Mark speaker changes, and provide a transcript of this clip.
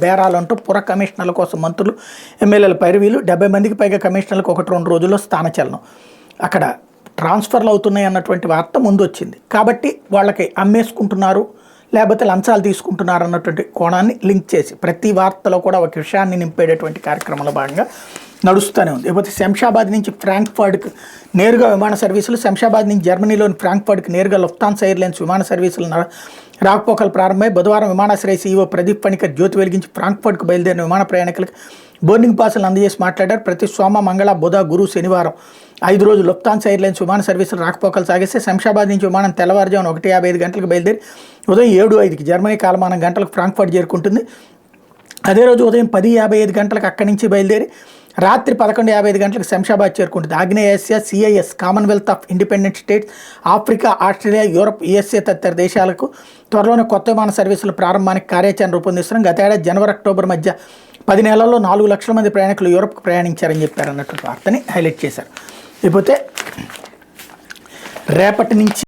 Speaker 1: బేరాలంటూ పుర కమిషనర్ల కోసం మంత్రులు ఎమ్మెల్యేల పైరవీలు 70 మందికి పైగా కమిషనర్లకు 1-2 రోజుల్లో స్థానచలనం అక్కడ ట్రాన్స్ఫర్లు అవుతున్నాయి అన్నటువంటి వార్త ముందు వచ్చింది కాబట్టి వాళ్ళకి అమ్మేసుకుంటున్నారు లేకపోతే లంచాలు తీసుకుంటున్నారు అన్నటువంటి కోణాన్ని లింక్ చేసి ప్రతి వార్తలో కూడా ఒక విషయాన్ని నింపేటటువంటి కార్యక్రమంలో భాగంగా నడుస్తూనే ఉంది. లేకపోతే శంషాబాద్ నుంచి ఫ్రాంక్ఫర్ట్కి నేరుగా విమాన సర్వీసులు, శంషాబాద్ నుంచి జర్మనీలోని ఫ్రాంక్ఫర్ట్కి నేరుగా లుఫ్తాన్సా ఎయిర్లైన్స్ విమాన సర్వీసులు రాకపోకలు ప్రారంభమై బుధవారం విమానాశ్రయ సీఈఓ ప్రదీప్ పణికర్ జ్యోతి వెలిగించి ఫ్రాంక్ఫర్ట్కు బయలుదేరిన విమాన ప్రయాణికులకు బోర్డింగ్ పాసులను అందజేసి మాట్లాడారు. ప్రతి సోమ, మంగళ, బుధ, గురు, శనివారం 5 రోజులు లుఫ్తాన్సా ఎయిర్లైన్స్ విమాన సర్వీసులు రాకపోకలు సాగిస్తే శంషాబాద్ నుంచి విమానం తెల్లవారుజామున 1:55 గంటలకు బయలుదేరి ఉదయం 7:05కి జర్మనీ కాలమానం గంటలకు ఫ్రాంక్ఫర్ట్ చేరుకుంటుంది. అదే రోజు ఉదయం 10:55 గంటలకు అక్కడి నుంచి బయలుదేరి రాత్రి 11:55 గంటలకు శంషాబాద్ చేరుకుంటుంది. ఆగ్నేయాసియా, CIS, Commonwealth of independent states, Africa, Australia, Europe, USA తదితర దేశాలకు త్వరలోనే కొత్త విమాన సర్వీసుల ప్రారంభానికి కార్యాచరణ రూపొందిస్తున్నాం. గత ఏడాది జనవరి, అక్టోబర్ మధ్య 10 నెలల్లో 4 లక్షల మంది ప్రయాణికులు యూరప్కు ప్రయాణించారని చెప్పారు అన్నటువంటి వార్తని హైలైట్ చేశారు. లేకపోతే రేపటి నుంచి